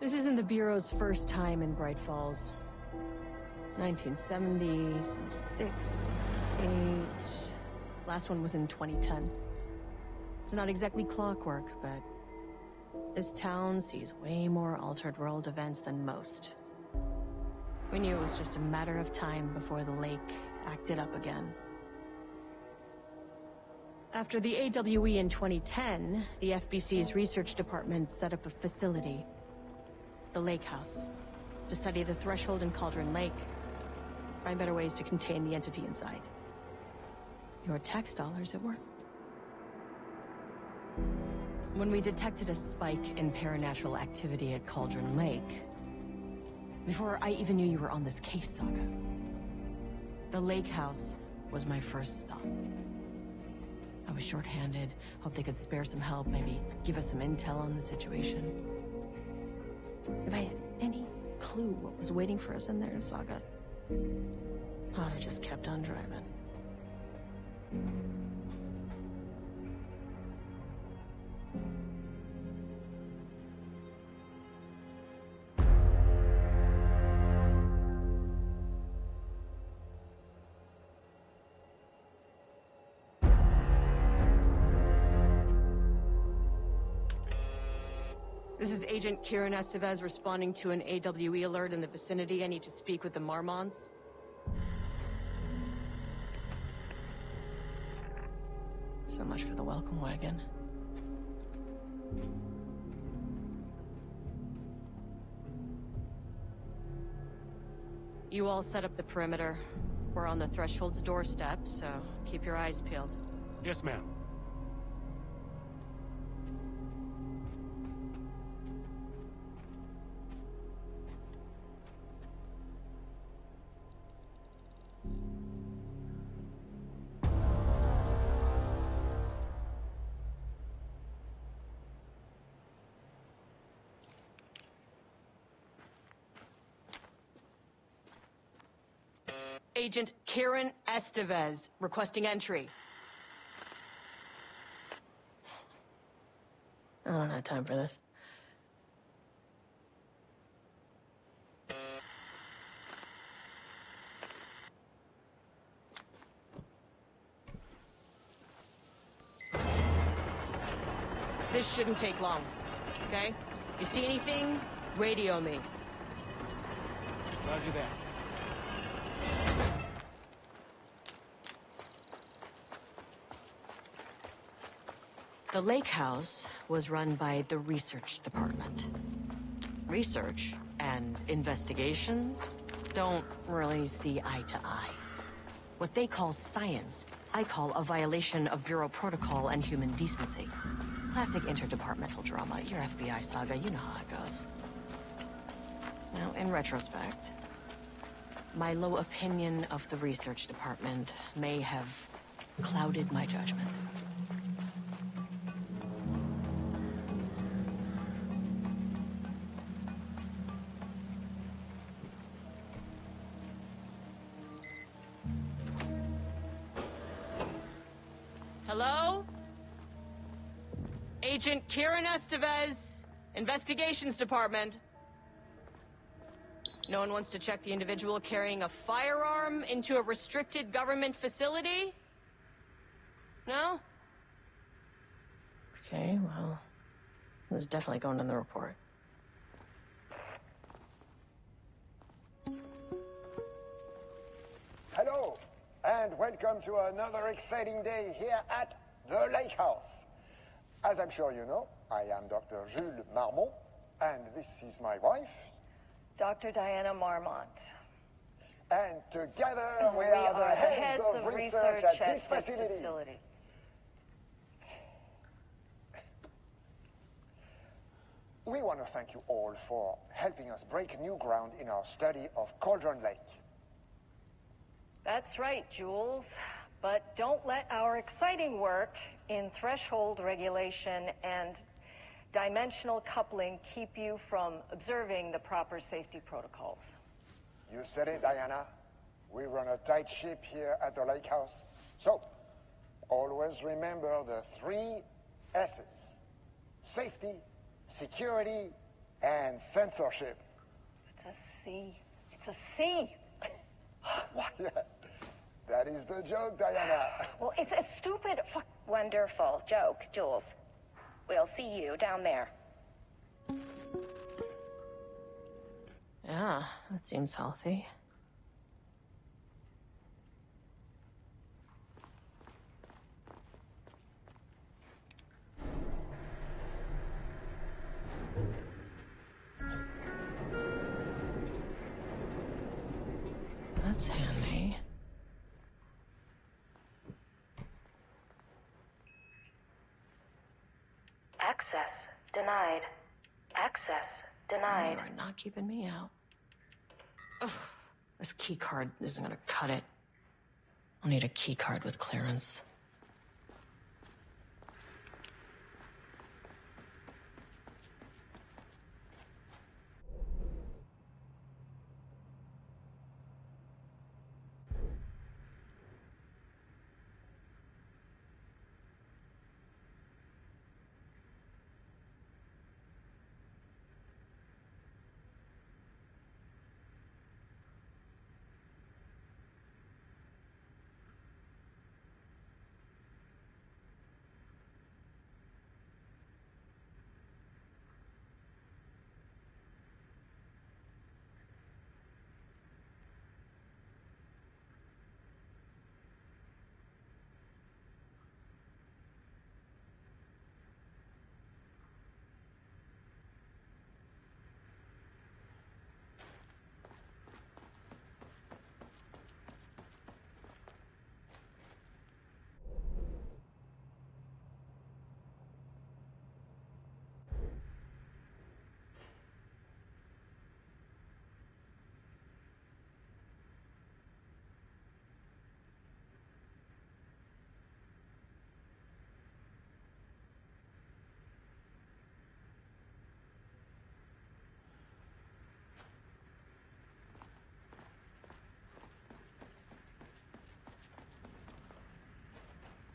This isn't the Bureau's first time in Bright Falls. 1970, 76, 8... Last one was in 2010. It's not exactly clockwork, but this town sees way more altered world events than most. We knew it was just a matter of time before the lake acted up again. After the AWE in 2010, the FBC's research department set up a facility, the Lake House, to study the Threshold and Cauldron Lake, find better ways to contain the entity inside. Your tax dollars at work. When we detected a spike in paranatural activity at Cauldron Lake, before I even knew you were on this case, Saga, the Lake House was my first stop. I was short-handed, hoped they could spare some help, maybe give us some intel on the situation. If I had any clue what was waiting for us in there, Saga, I'd have just kept on driving. This is Agent Kieran Estevez responding to an AWE alert in the vicinity. I need to speak with the Marmons. So much for the welcome wagon. You all set up the perimeter. We're on the Threshold's doorstep, so keep your eyes peeled. Yes, ma'am. Agent Kieran Estevez, requesting entry. I don't have time for this. This shouldn't take long, okay? You see anything, radio me. Roger that. The Lake House was run by the research department. Research and investigations don't really see eye to eye. What they call science, I call a violation of Bureau protocol and human decency. Classic interdepartmental drama. Your FBI saga, you know how it goes. Now, in retrospect, my low opinion of the research department may have clouded my judgment. Hello? Agent Kieran Estevez, Investigations Department. No one wants to check the individual carrying a firearm into a restricted government facility? No? Okay, well, it was definitely going in the report. Hello, and welcome to another exciting day here at the Lake House. As I'm sure you know, I am Dr. Jules Marmont, and this is my wife, Dr. Diana Marmont. And together we are the heads of research at this facility. We want to thank you all for helping us break new ground in our study of Cauldron Lake. That's right, Jules. But don't let our exciting work in threshold regulation and dimensional coupling keep you from observing the proper safety protocols. You said it, Diana. We run a tight ship here at the Lake House. So, always remember the 3 S's. Safety, security, and censorship. It's a C. It's a C. Yeah, that is the joke, Diana. Well, it's a stupid fuck. Wonderful joke, Jules. We'll see you down there. Yeah, that seems healthy. That's handy. Access denied. Access denied. You are not keeping me out. Ugh, this key card isn't gonna cut it. I'll need a key card with clearance.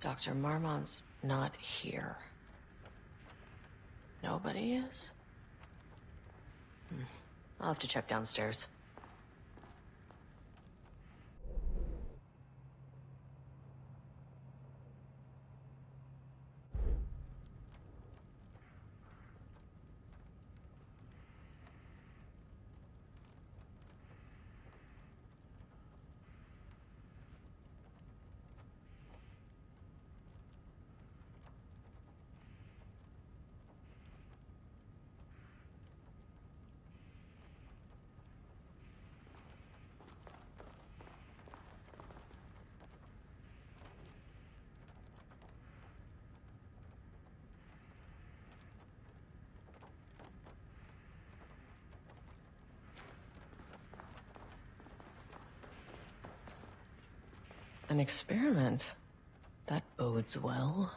Dr. Marmont's not here. Nobody is? I'll have to check downstairs. An experiment? That bodes well.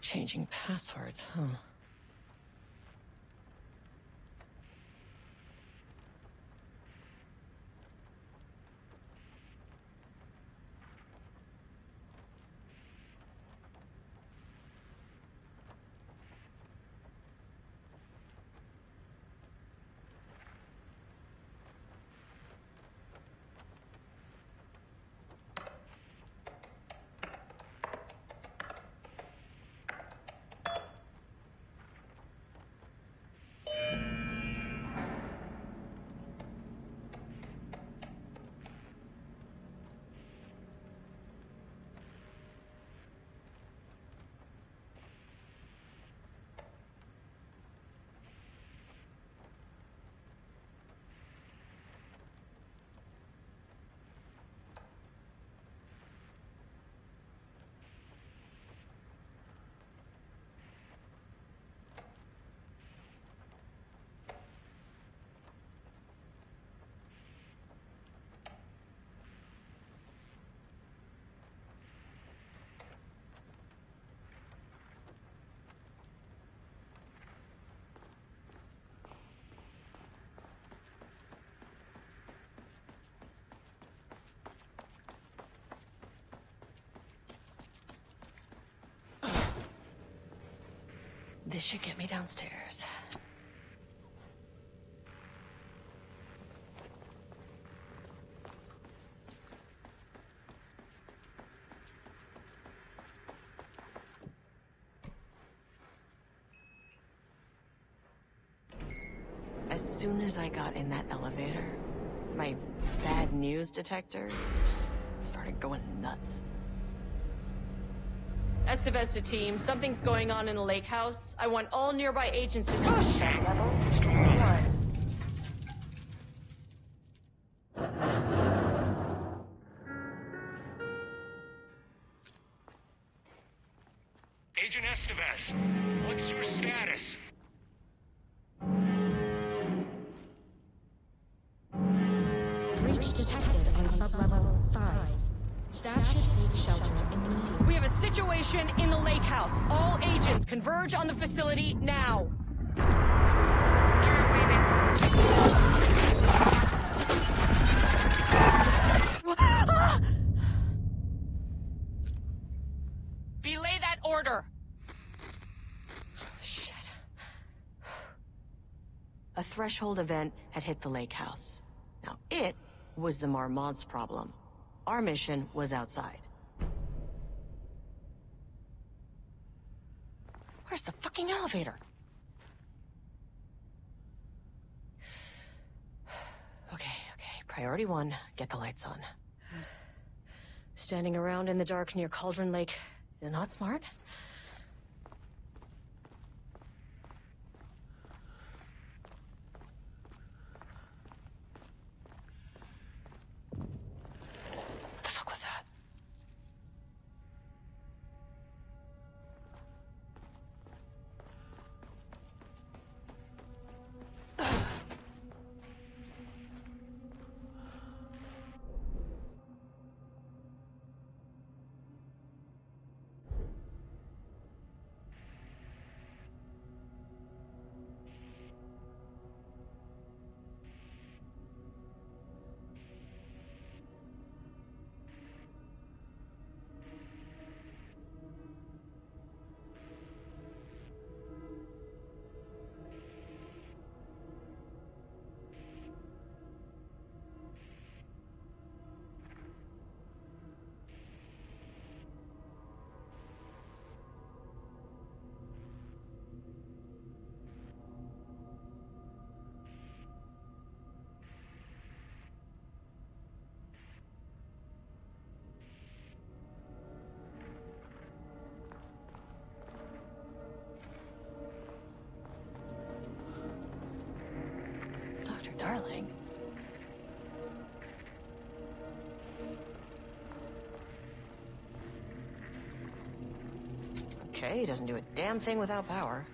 Changing passwords, huh? This should get me downstairs. As soon as I got in that elevator, my bad news detector started going nuts. Estevesta team, something's going on in the lake house. I want all nearby agents to push. Level 1. Agent Estevez, what's your status? Breach detected on sublevel 5. Staff should seek shelter immediately. We have a situation in the lake house. All agents converge on the facility now. Belay that order. Shit. A threshold event had hit the lake house. Now, it was the Marmont's problem. Our mission was outside. Where's the fucking elevator? Okay. Priority 1, get the lights on. Standing around in the dark near Cauldron Lake is not smart. What the fuck was that? Darling. Okay, he doesn't do a damn thing without power.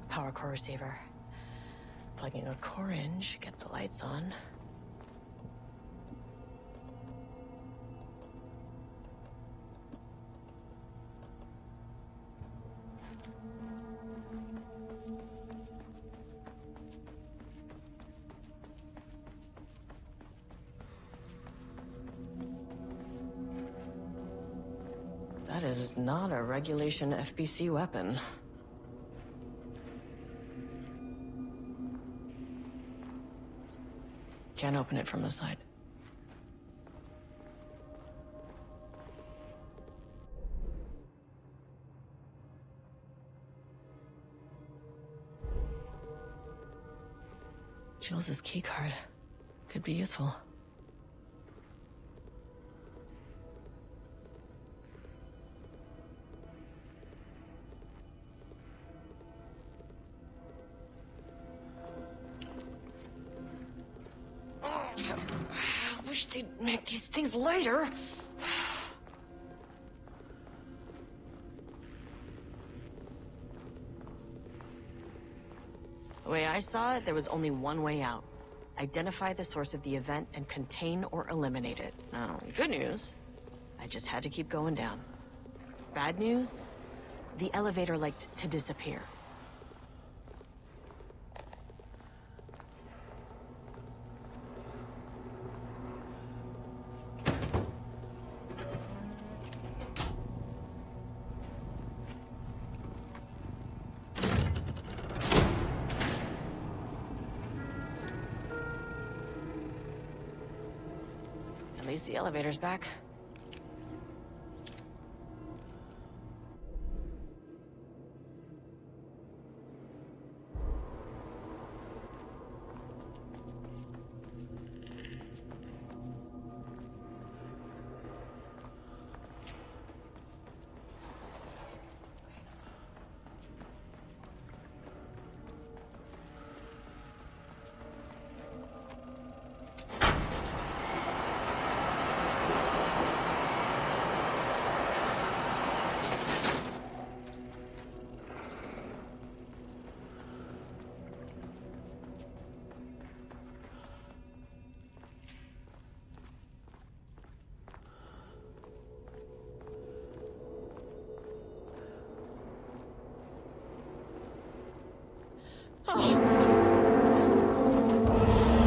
Power core receiver. Plugging a core in should get the lights on. That is not a regulation FBC weapon. Can't open it from the side. Jules' keycard could be useful. I wish they'd make these things lighter. I saw it, there was only one way out. Identify the source of the event and contain or eliminate it. Now, good news, I just had to keep going down. Bad news, the elevator liked to disappear. At least the elevator's back.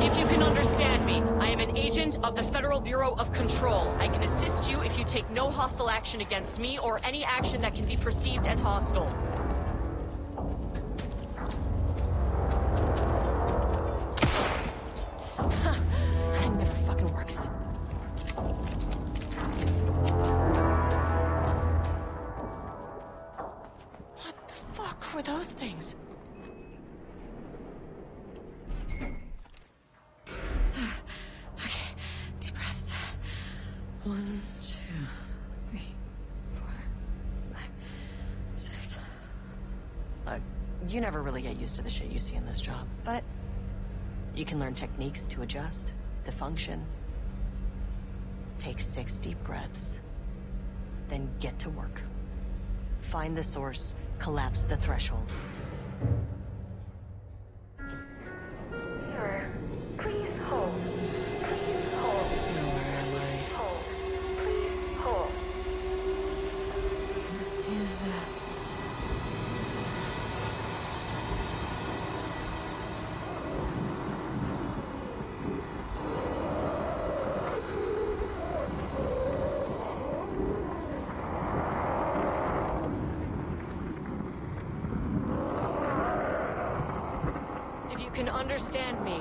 If you can understand me, I am an agent of the Federal Bureau of Control. I can assist you if you take no hostile action against me or any action that can be perceived as hostile. That never fucking works. What the fuck were those things? One, two, three, four, five, six. You never really get used to the shit you see in this job, but you can learn techniques to adjust, to function. Take 6 deep breaths, then get to work. Find the source, collapse the threshold. Mirror, please hold. Please hold. Where am I? Hold. Please hold. What is that? If you can understand me,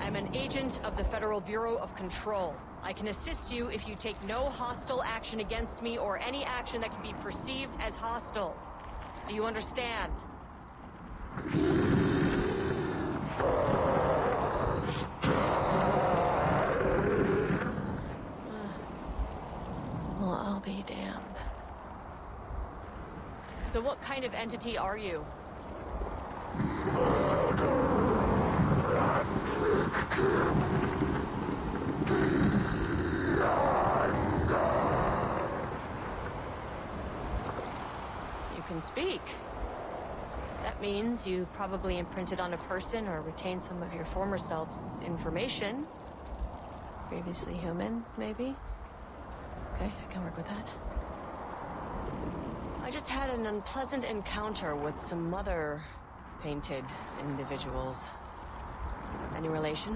I'm an agent of the Federal Bureau of Control. I can assist you if you take no hostile action against me or any action that can be perceived as hostile. Do you understand? Well, I'll be damned. So what kind of entity are you? You can speak. That means you probably imprinted on a person or retained some of your former self's information. Previously human, maybe? Okay, I can work with that. I just had an unpleasant encounter with some other painted individuals. Any relation?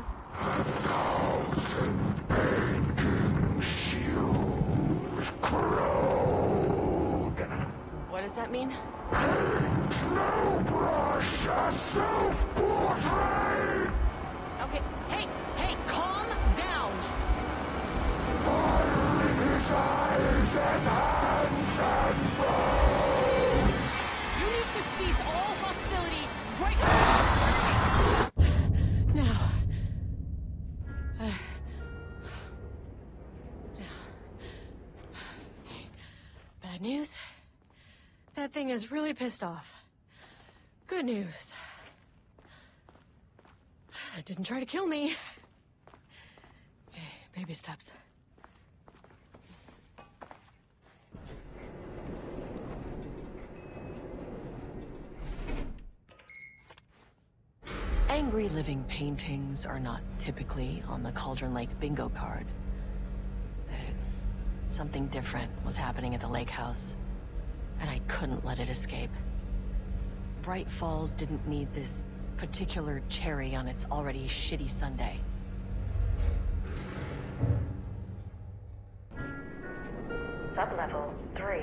What does that mean? Okay, hey, calm down! You need to cease all hostility right now! Now. Bad news? That thing is really pissed off. Good news. It didn't try to kill me. Okay, baby steps. Angry living paintings are not typically on the Cauldron Lake bingo card. Something different was happening at the lake house, and I couldn't let it escape. Bright Falls didn't need this particular cherry on its already shitty sundae. Sublevel 3.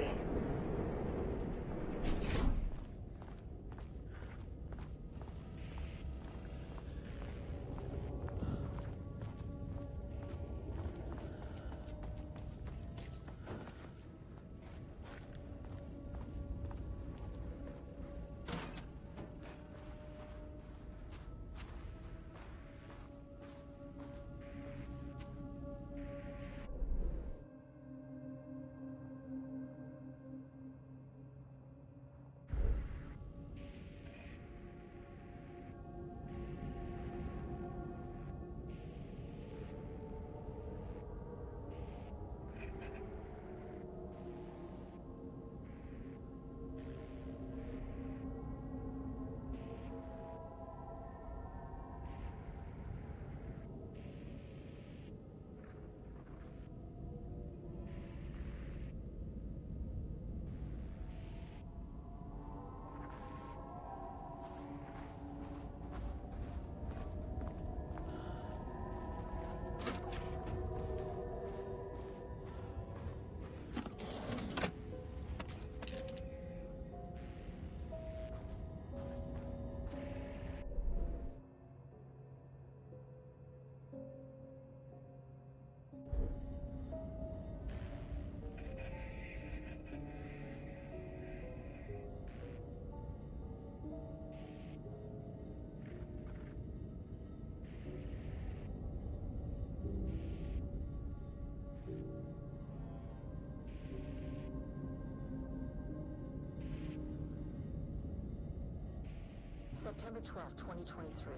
September 12, 2023.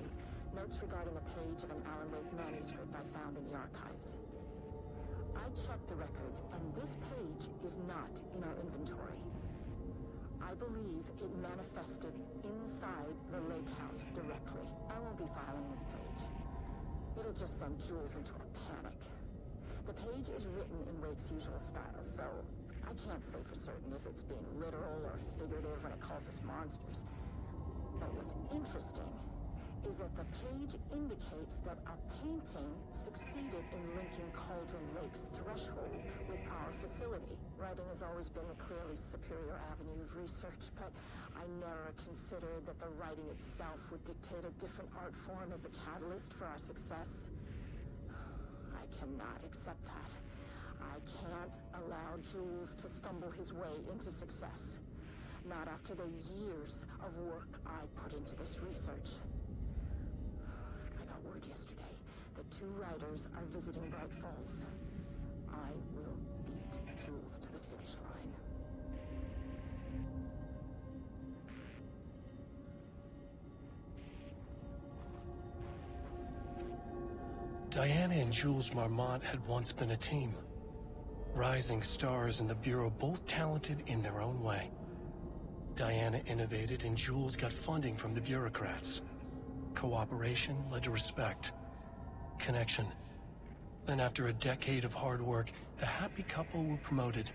Notes regarding a page of an Alan Wake manuscript I found in the archives. I checked the records, and this page is not in our inventory. I believe it manifested inside the lake house directly. I won't be filing this page. It'll just send Jules into a panic. The page is written in Wake's usual style, so I can't say for certain if it's being literal or figurative when it calls us monsters. But what's interesting is that the page indicates that a painting succeeded in linking Cauldron Lake's threshold with our facility. Writing has always been a clearly superior avenue of research, but I never considered that the writing itself would dictate a different art form as the catalyst for our success. I cannot accept that. I can't allow Jules to stumble his way into success. Not after the years of work I put into this research. I got word yesterday that 2 writers are visiting Bright Falls. I will beat Jules to the finish line. Diana and Jules Marmont had once been a team. Rising stars in the Bureau, both talented in their own way. Diana innovated and Jules got funding from the bureaucrats. Cooperation led to respect. Connection. Then after a decade of hard work, the happy couple were promoted.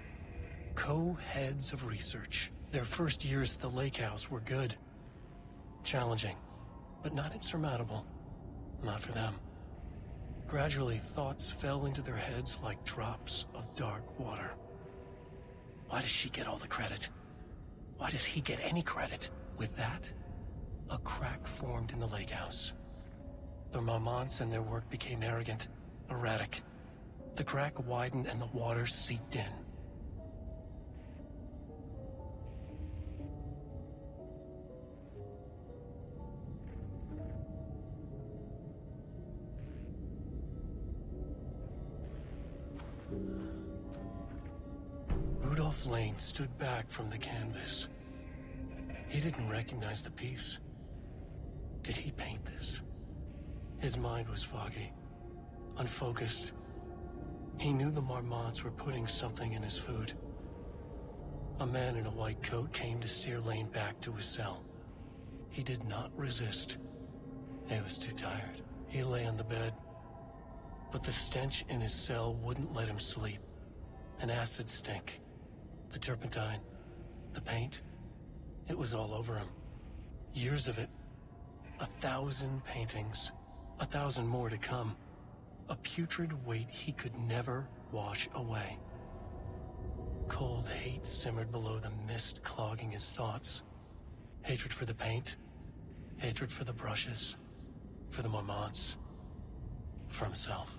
Co-heads of research. Their first years at the lake house were good. Challenging, but not insurmountable. Not for them. Gradually, thoughts fell into their heads like drops of dark water. Why does she get all the credit? Why does he get any credit? With that, a crack formed in the lake house. The Marmonts and their work became arrogant, erratic. The crack widened and the water seeped in. Rudolph Lane stood back from the canvas. He didn't recognize the piece. Did he paint this? His mind was foggy, unfocused. He knew the Marmonts were putting something in his food. A man in a white coat came to steer Lane back to his cell. He did not resist. He was too tired. He lay on the bed, but the stench in his cell wouldn't let him sleep. An acid stink. The turpentine. The paint. It was all over him. Years of it. 1,000 paintings. 1,000 more to come. A putrid weight he could never wash away. Cold hate simmered below the mist clogging his thoughts. Hatred for the paint. Hatred for the brushes. For the Marmonts. For himself.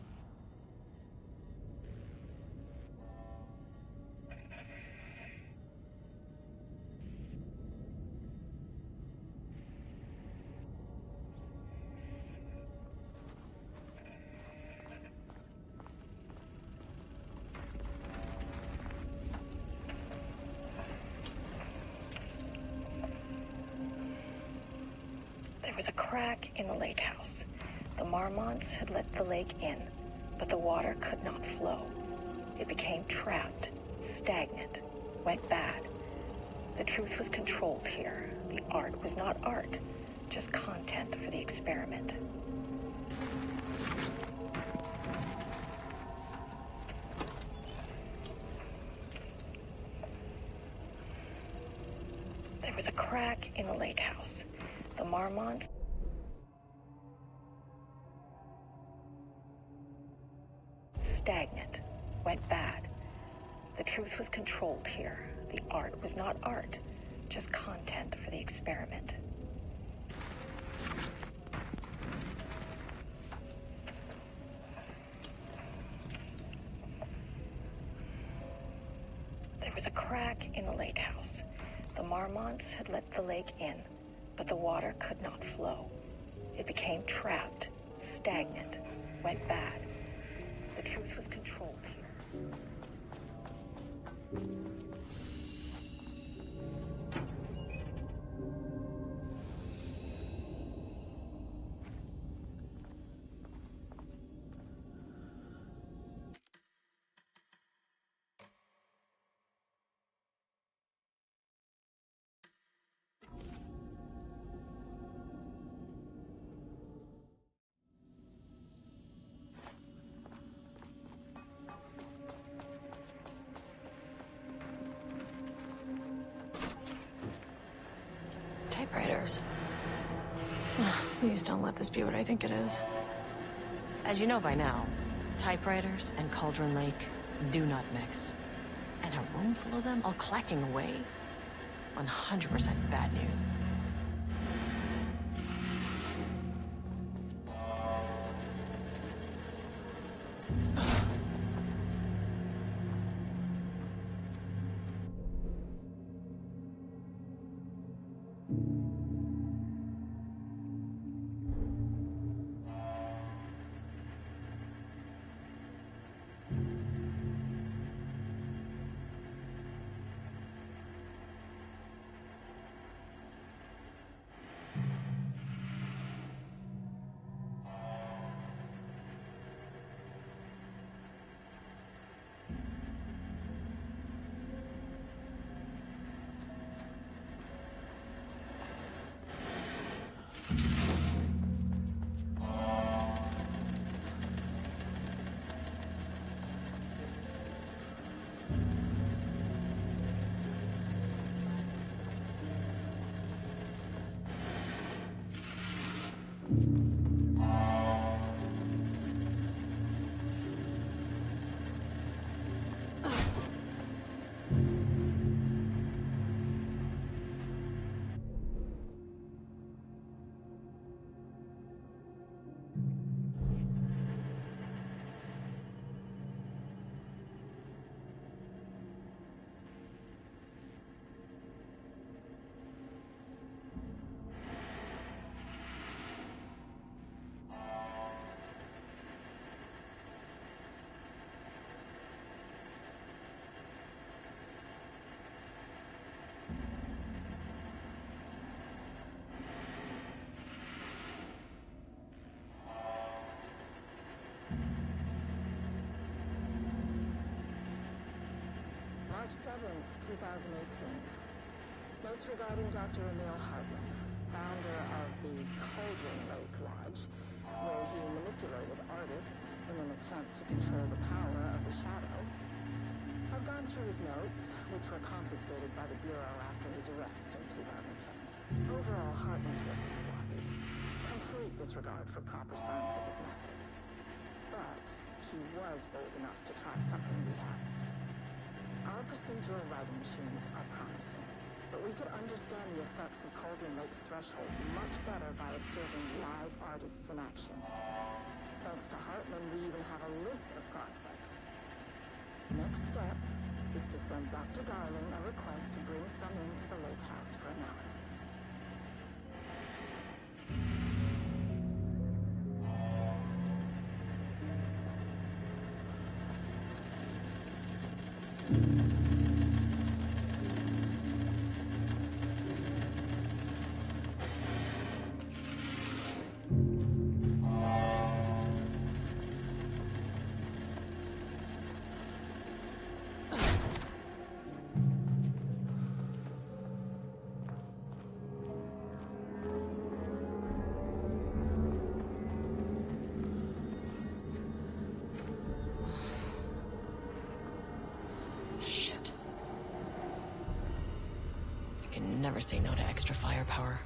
There was a crack in the lake house. The Marmonts had let the lake in, but the water could not flow. It became trapped, stagnant, went bad. The truth was controlled here. The art was not art, just content for the experiment. There was a crack in the lake house. The Marmonts stagnant, went bad. The truth was controlled here. The art was not art, just content for the experiment. There was a crack in the lake house. The Marmonts had let the lake in, but the water could not flow. It became trapped, stagnant, went bad. The truth was controlled here. Typewriters. Please don't let this be what I think it is. As you know by now, typewriters and Cauldron Lake do not mix. And a room full of them all clacking away? 100% bad news. March 7th, 2018. Notes regarding Dr. Emil Hartman, founder of the Cauldron Lake Lodge. confiscated by the Bureau after his arrest in 2010. Overall, Hartman's work was sloppy. Complete disregard for proper scientific method. But he was bold enough to try something we haven't. Our procedural writing machines are promising, but we could understand the effects of Cauldron Lake's threshold much better by observing live artists in action. Thanks to Hartman, we even have a list of prospects. Next step is to send Dr. Darling a request to bring some into the lake house for analysis. Never say no to extra firepower.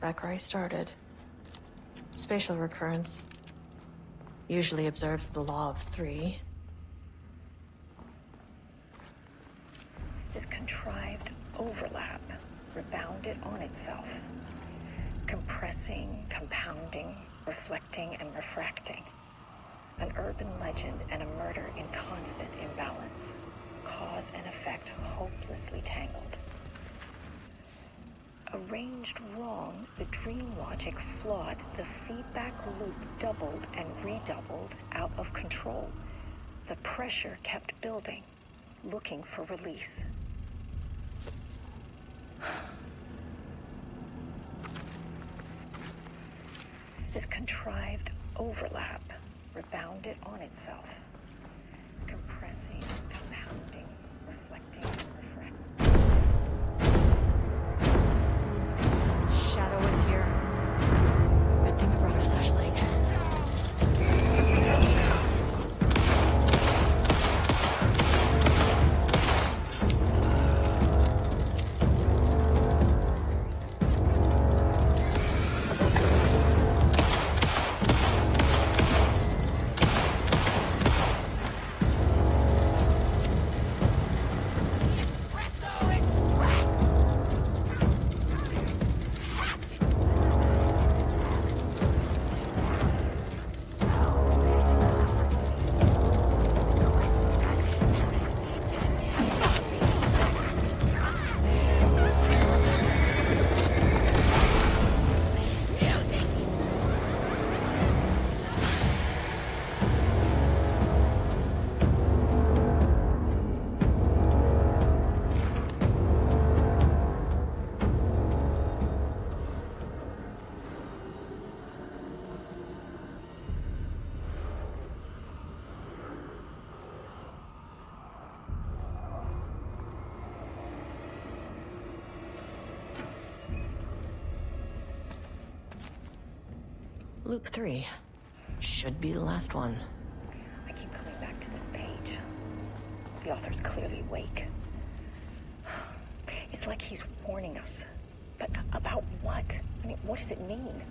Back where I started. Spatial recurrence. Usually observes the law of 3. This contrived overlap rebounded on itself, compressing, compounding, reflecting, and refracting. An urban legend and a murder in constant imbalance, cause and effect hopelessly tangled. Arranged wrong, the dream logic flawed, the feedback loop doubled and redoubled out of control. The pressure kept building, looking for release. This contrived overlap rebounded on itself, compressing, compounding, reflecting, and refracting. Shadow is here. Good thing I brought a flashlight. Loop 3. Should be the last one. I keep coming back to this page. The author's clearly awake. It's like he's warning us. But about what? I mean, what does it mean?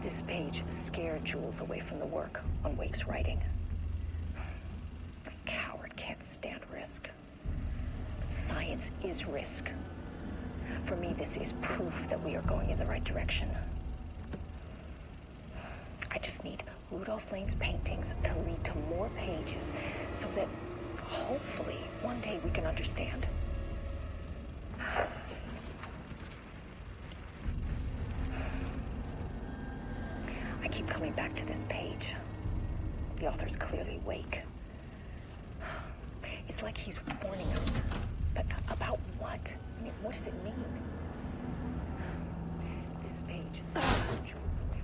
This page scared Jules away from the work on Wake's writing. A coward can't stand risk. But science is risk. For me, this is proof that we are going in the right direction. I just need Rudolph Lane's paintings to lead to more pages so that hopefully one day we can understand. I keep coming back to this page. The author's clearly awake. It's like he's warning us. But about what? I mean, what does it mean? This page scared Jules away.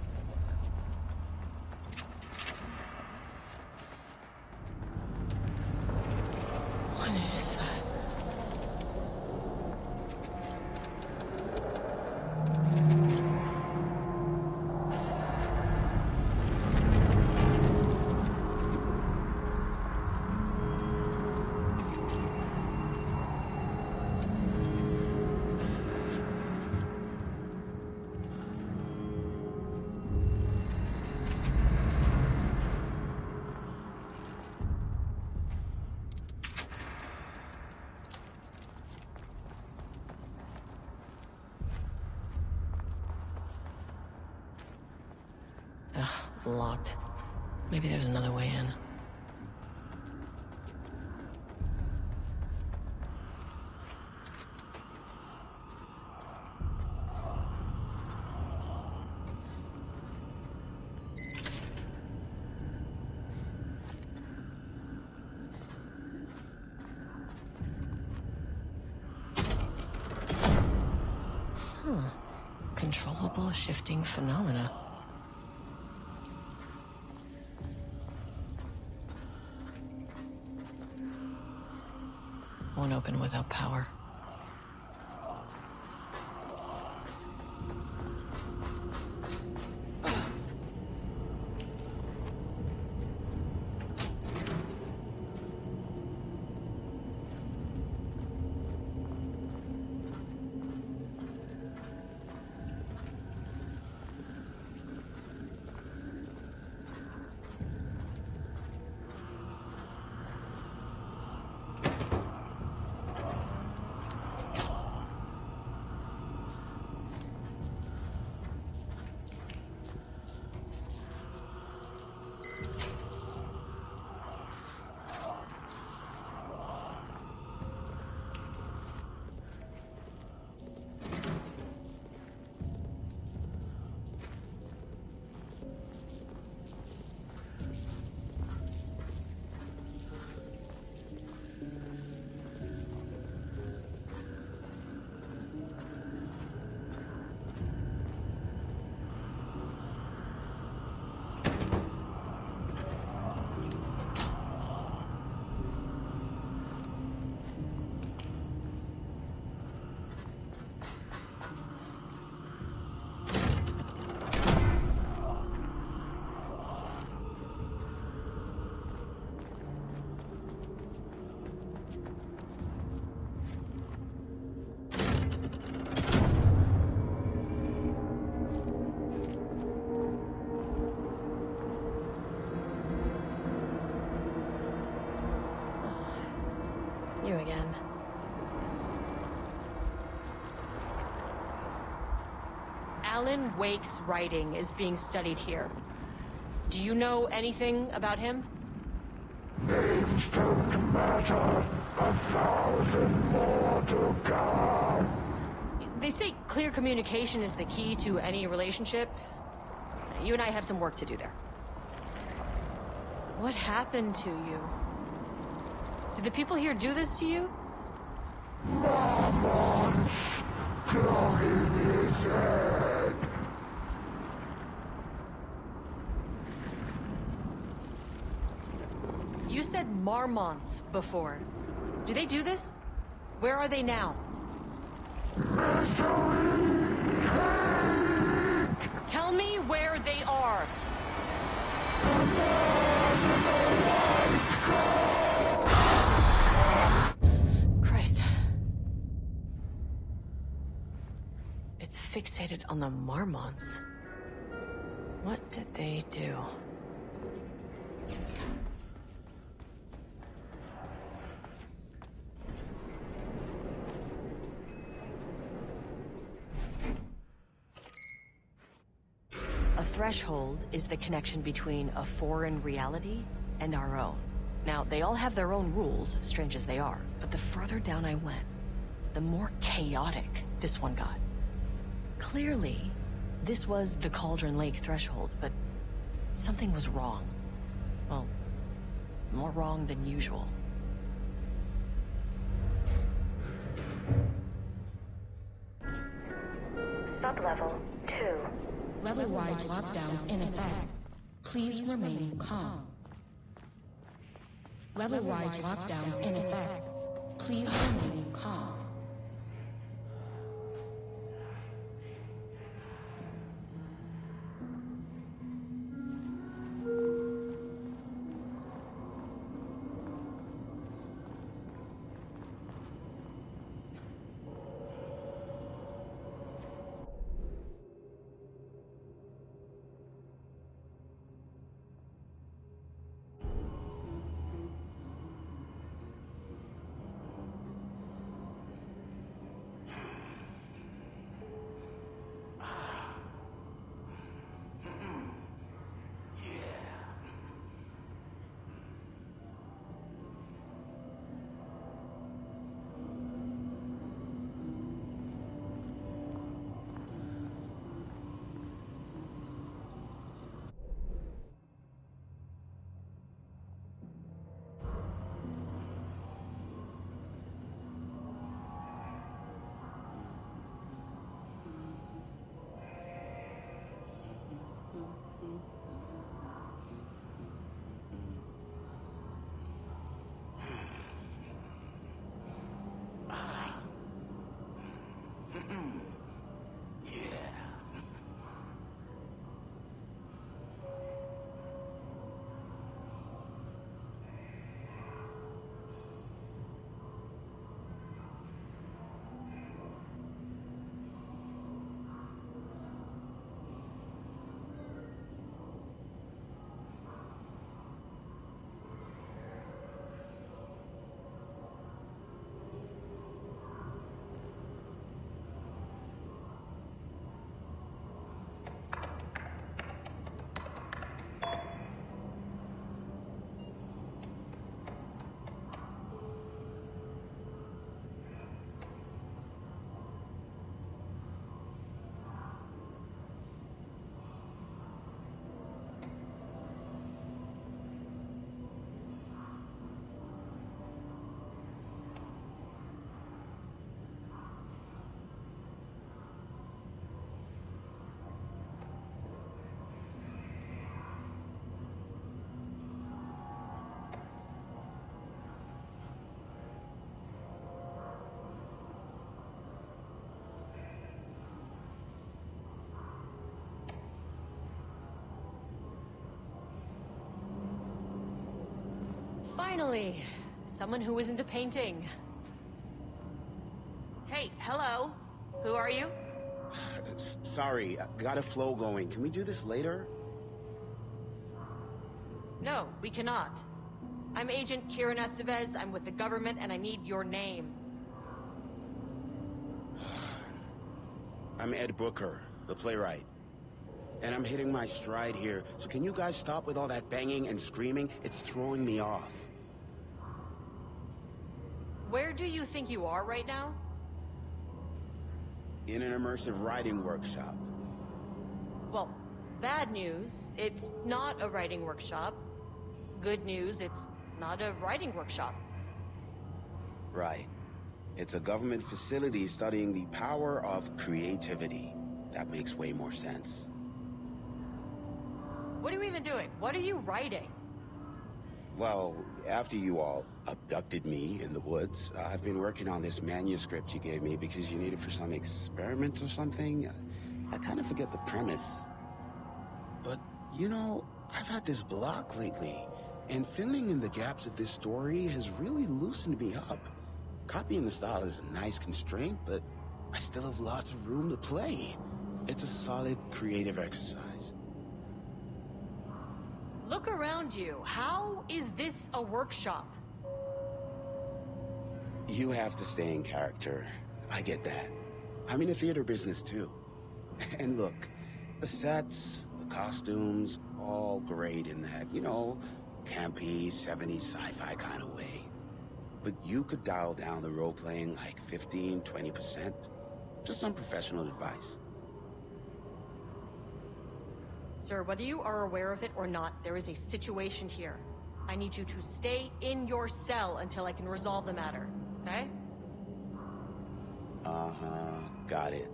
Locked. Maybe there's another way in. Controllable shifting phenomena. Won't open without power. You again. Alan Wake's writing is being studied here. Do you know anything about him? Names don't matter. 1,000 more to come. They say clear communication is the key to any relationship. You and I have some work to do there. What happened to you? Did the people here do this to you? Marmon's clogging his head. You said Marmonts before. Do they do this? Where are they now? Misery, hate. Tell me where they are. Christ. It's fixated on the Marmonts. What did they do? A threshold is the connection between a foreign reality and our own. Now, they all have their own rules, strange as they are, but the further down I went, the more chaotic this one got. Clearly, this was the Cauldron Lake threshold, but something was wrong. Well, more wrong than usual. Sublevel 2. Level-wide lockdown in effect. Please remain calm. Level-wide lockdown in effect. Please remain calm. Finally, someone who isn't a painting. Hey, hello. Who are you? Sorry, got a flow going. Can we do this later? No, we cannot. I'm Agent Kieran Estevez. I'm with the government, and I need your name. I'm Ed Brooker, the playwright. And I'm hitting my stride here, so can you guys stop with all that banging and screaming? It's throwing me off. Where do you think you are right now? In an immersive writing workshop. Well, bad news, it's not a writing workshop. Good news, it's not a writing workshop. Right. It's a government facility studying the power of creativity. That makes way more sense. What are you even doing? What are you writing? Well, after you all abducted me in the woods, I've been working on this manuscript you gave me because you need it for some experiment or something. I kind of forget the premise. But, you know, I've had this block lately, and filling in the gaps of this story has really loosened me up. Copying the style is a nice constraint, but I still have lots of room to play. It's a solid creative exercise. Look around you. How is this a workshop? You have to stay in character. I get that. I'm in the theater business too. And look, the sets, the costumes, all great in that, you know, campy, 70s sci-fi kind of way. But you could dial down the role-playing like 15, 20%. Just some professional advice. Sir, whether you are aware of it or not, there is a situation here. I need you to stay in your cell until I can resolve the matter, okay? Uh-huh, got it.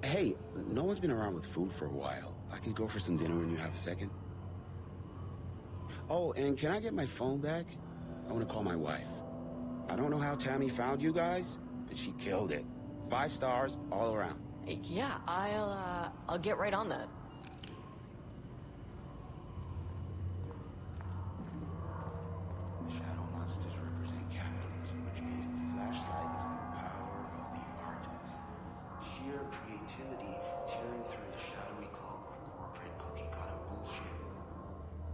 Hey, no one's been around with food for a while. I could go for some dinner when you have a second. Oh, and can I get my phone back? I want to call my wife. I don't know how Tammy found you guys, but she killed it. 5 stars all around. Yeah, I'll get right on that. Shadow monsters represent capitalism, which means the flashlight is the power of the artist. Sheer creativity tearing through the shadowy cloak of corporate cookie-cutter bullshit.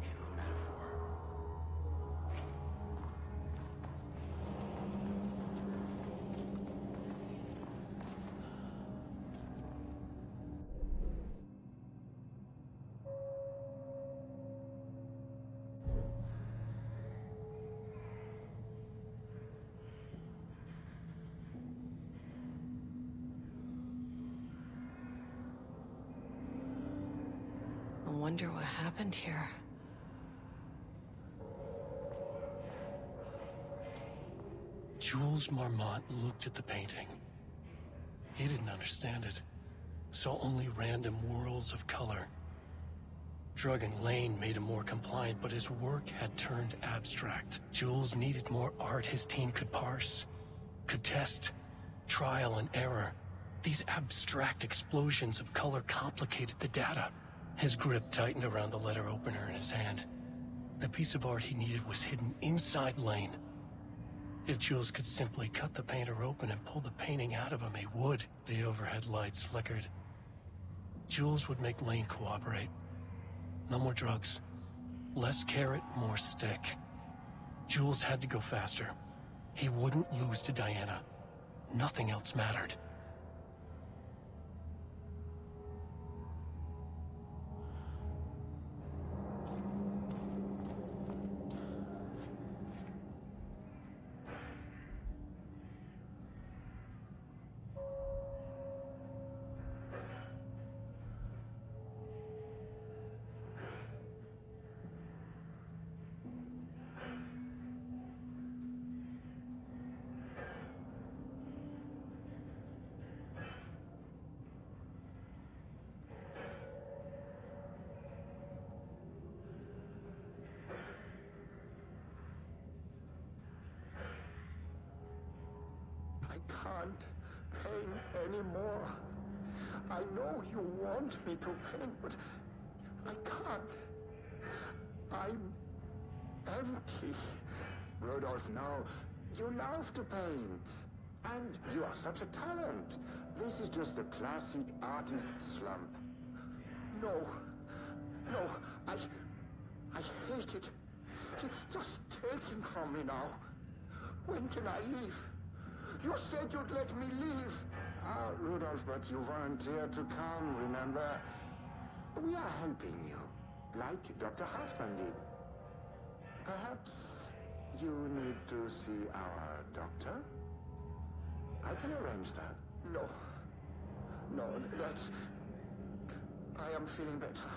Kill a metaphor. I wonder what happened here. Jules Marmont looked at the painting. He didn't understand it. Saw only random whirls of color. Drugging Lane made him more compliant, but his work had turned abstract. Jules needed more art his team could parse, could test, trial and error. These abstract explosions of color complicated the data. His grip tightened around the letter opener in his hand. The piece of art he needed was hidden inside Lane. If Jules could simply cut the painter open and pull the painting out of him, he would. The overhead lights flickered. Jules would make Lane cooperate. No more drugs. Less carrot, more stick. Jules had to go faster. He wouldn't lose to Diana. Nothing else mattered. I can't paint anymore. I know you want me to paint, but I can't. I'm empty. Rudolph, no. You love to paint. And you are such a talent. This is just a classic artist slump. No. No, I hate it. It's just taking from me now. When can I leave? You said you'd let me leave. Ah, Rudolph, but you volunteered to come, remember? We are helping you, like Dr. Hartman did. Perhaps you need to see our doctor? I can arrange that. No. No, that's... I am feeling better.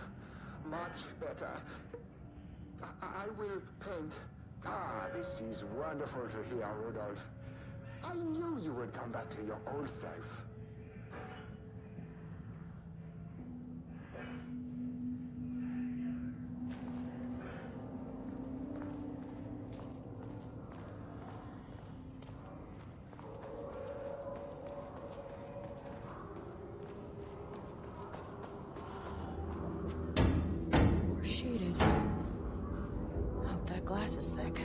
Much better. I will paint. Ah, this is wonderful to hear, Rudolph. I knew you would come back to your old self. We're shaded. Hope that glass is thick.